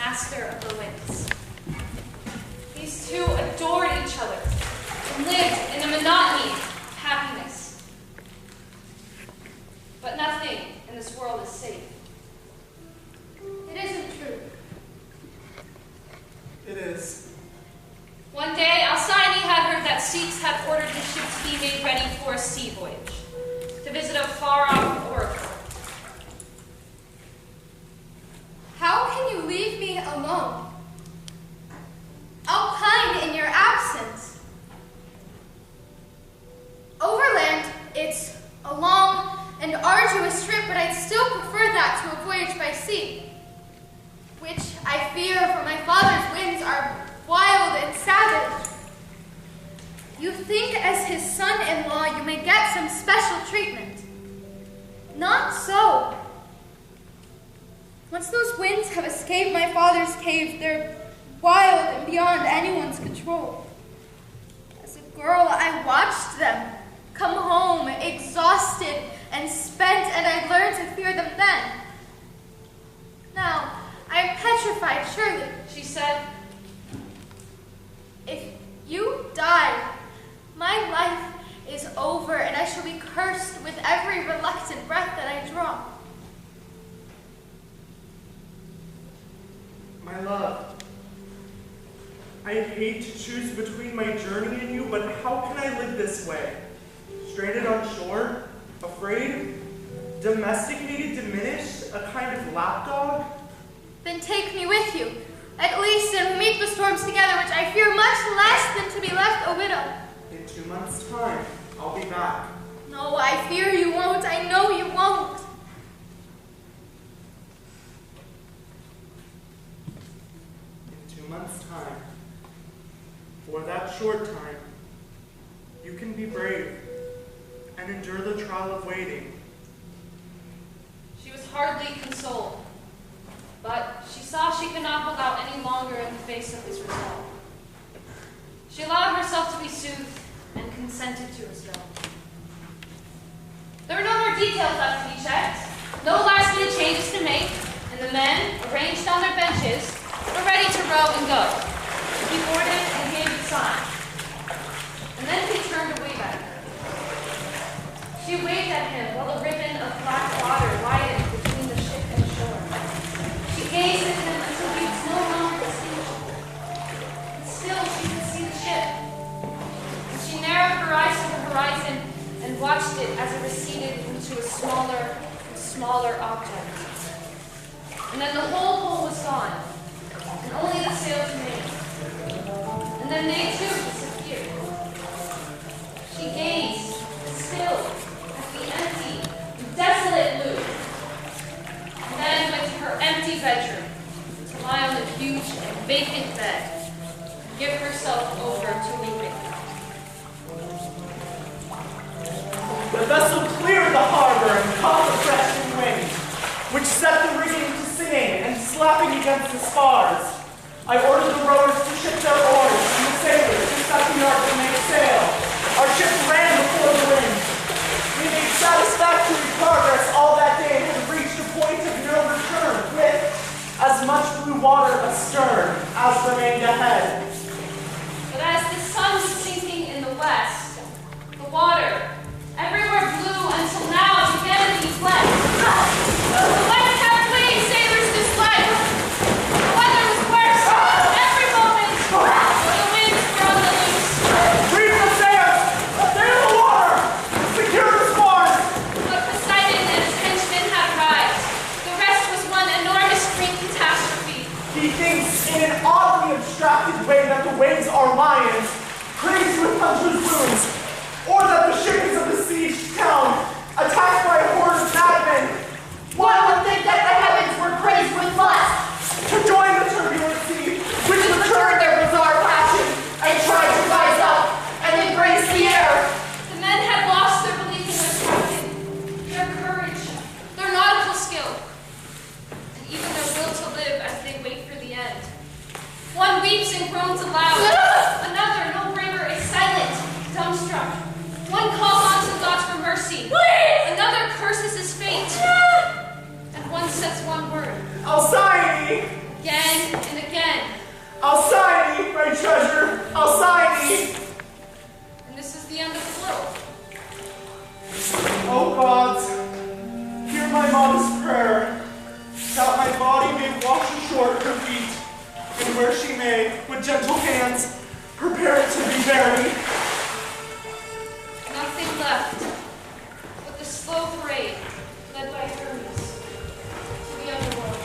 master of the winds. These two adored each other and lived in a monotony of happiness. But nothing in this world is safe. It isn't true. It is. One day, Alcyone had heard that Cetes had ordered his ship to be made ready for a sea voyage, to visit a far-off oracle. How can you leave me alone? I'll pine in your absence. Overland, it's a long and arduous trip, but I'd still prefer that to a voyage by sea, which I fear for my father's winds are wild and savage. You think as his son-in-law you may get some special treatment. Not so. Once those winds have escaped my father's cave, they're wild and beyond anyone's control. As a girl, I watched them come home exhausted and spent, and I learned to fear them then. Now, I'm petrified, surely, She said, if you die, my life is over, and I shall be cursed with every reluctant breath that I draw. My love, I hate to choose between my journey and you, but how can I live this way? Stranded on shore, afraid, domesticated, diminished, a kind of lapdog? Then take me with you, at least, and meet the storms together, which I fear much less than to be left a widow. In 2 months' time, I'll be back. No, I fear you won't. I know you won't. In 2 months' time, for that short time, you can be brave and endure the trial of waiting. she was hardly consoled, but she saw she could not hold out any longer in the face of his resolve. She allowed herself to be soothed and consented to his go. There were no more details left to be checked, no last-minute changes to make, and the men, arranged on their benches, were ready to row and go. He boarded and gave the sign, and then he turned to wave at her. She waved at him while the ribbon of black water widened between the ship and shore. She gazed at him until he was no longer distinguishable. And still she could see the ship. And she narrowed her eyes to the horizon and watched it as it receded into a smaller and smaller object. And then the whole hull was gone, and only the sails remained. And then they too disappeared. She gazed, still, at the empty, desolate loop, and then went to her empty bedroom to lie on the huge and vacant bed, and give herself over to weeping. The vessel cleared the harbor and caught the freshening wind, which set the rigging to singing and slapping against the spars. I ordered the rowers to ship their oars and the sailors to set the yard to make sail. Our ship ran before the wind. We made satisfactory progress all that day and had reached a point of no return with as much blue water astern as remained ahead. But as the sun was sinking in the west, the water, everywhere blue until now, began to be fled. The west had fleeing sailors dislike. The weather was worse. Every moment, the winds were on the loose. Reef the sails! Sail the water! Secure the spars! But Poseidon and his henchmen had arrived. The rest was one enormous green catastrophe. He thinks in an oddly abstracted way that the waves are lions, crazed with hunter's wounds, or that the ship is of the sieged town, attacked by a horde of madmen. One would think that the heavens were crazed with lust, To join the turbulent sea, which returned their bizarre passion, and tried to rise up and embrace the air. The men had lost their belief in their captain, their courage, their nautical skill, and even their will to live as they wait for the end. One weeps and groans aloud. Another, no braver, is silent, dumbstruck. One calls on to God for mercy. Another curses his fate. And one says one word. Alcyone! again and again. Alcyone, my treasure, Alcyone! And this is the end of the flow. Oh gods, hear my modest prayer, that my body may wash ashore her feet, and where she may, with gentle hands, prepare it to be buried. Nothing left but the slow parade led by Hermes to the underworld.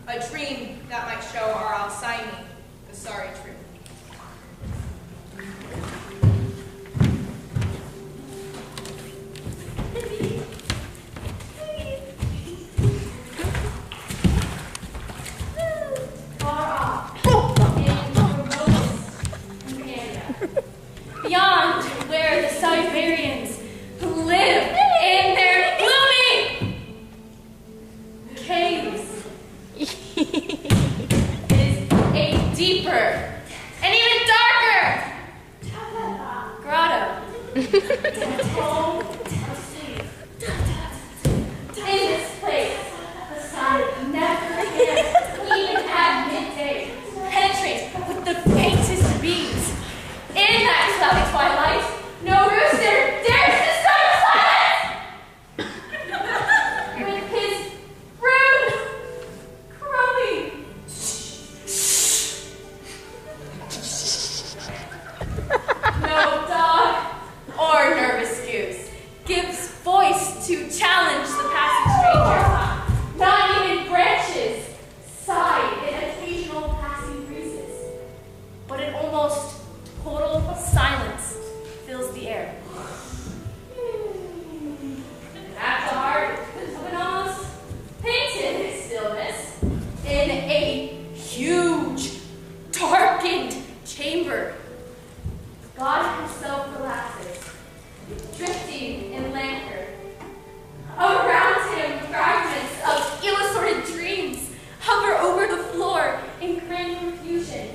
A dream that might show our Alcyone the sorry truth. Beyond where the Siberians live in their gloomy caves. It is a deeper and even darker grotto. Home of sleep. In this place, the sun never can, even at midday, penetrate with the faintest beams. In that cloudy twilight, no rooster dares disturb silence! With his rude crowing. No dog or nervous goose gives voice to challenge the passing stranger. Not even branches sigh in occasional passing breezes, but an almost total silence fills the air. At the heart of an almost painted stillness, in a huge, darkened chamber, God himself relaxes, drifting in languor. Around him, fragments of ill-assorted dreams hover over the floor in grand confusion,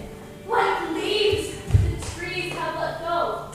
like leaves the trees have let go.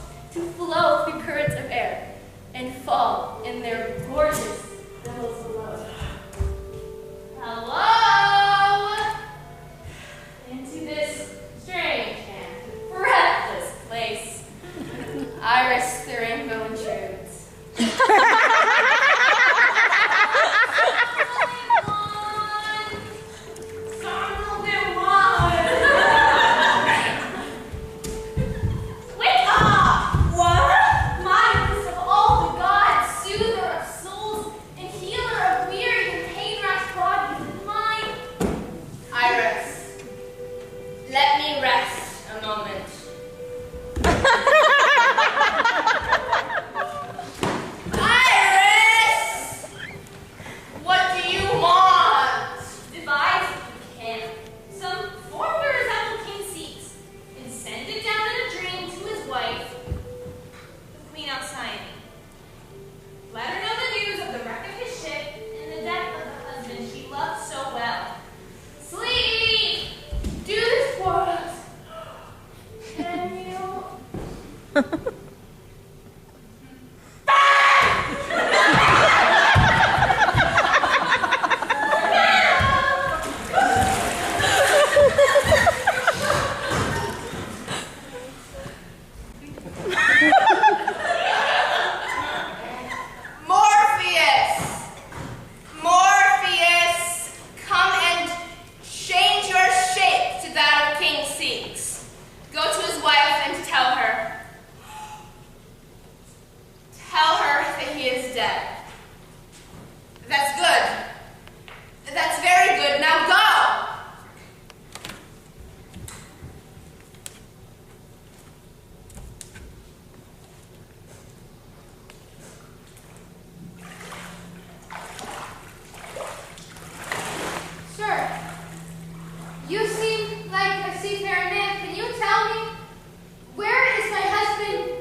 You seem like a seafaring man. Can you tell me, where is my husband?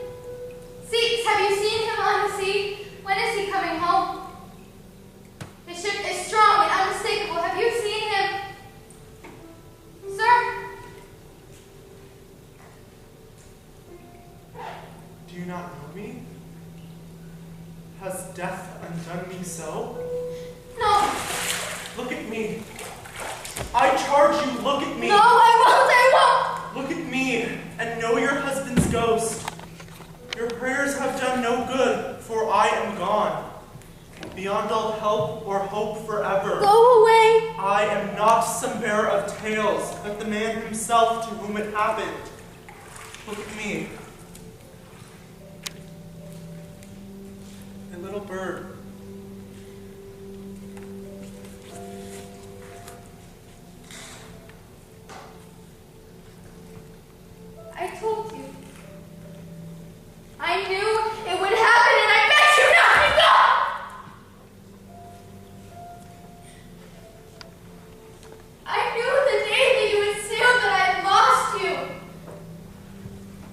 Have you seen him on the sea? When is he coming home? The ship is strong and unmistakable. Have you seen him? Sir? Do you not know me? Has death undone me so? No. Look at me. I charge you, look at me. No, I won't. Look at me and know your husband's ghost. Your prayers have done no good, for I am gone. Beyond all help or hope forever. Go away. I am not some bearer of tales, but the man himself to whom it happened. Look at me. A little bird. I told you. I knew it would happen, and I bet you nothing go! I knew the day that you would sail that I had lost you.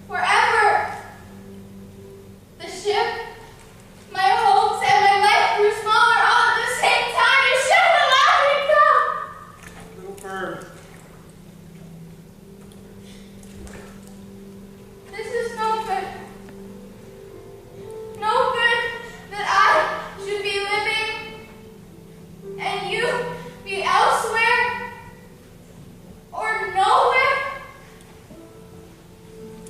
Forever. The ship, my hopes, and my life grew smaller all at the same time. You should have allowed me to go. Little bird. This is no good. No good that I should be living and you be elsewhere or nowhere.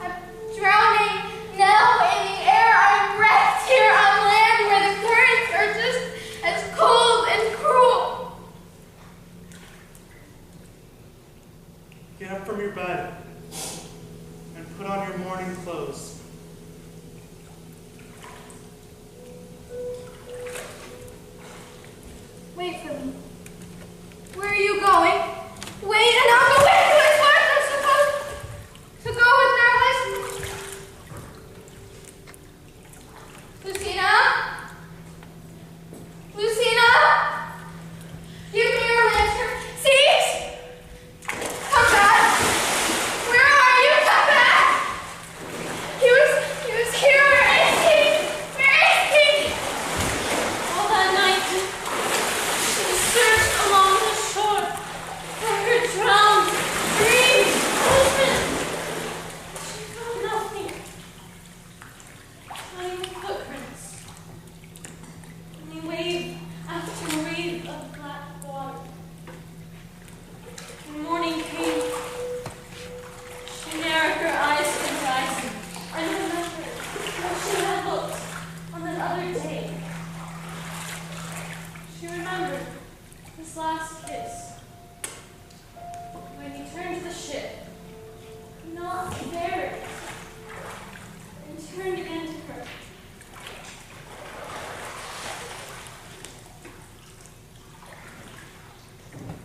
I'm drowning now in the air. I'm wrecked here on land where the currents are just as cold and cruel. Get up from your bed and put on your mourning clothes.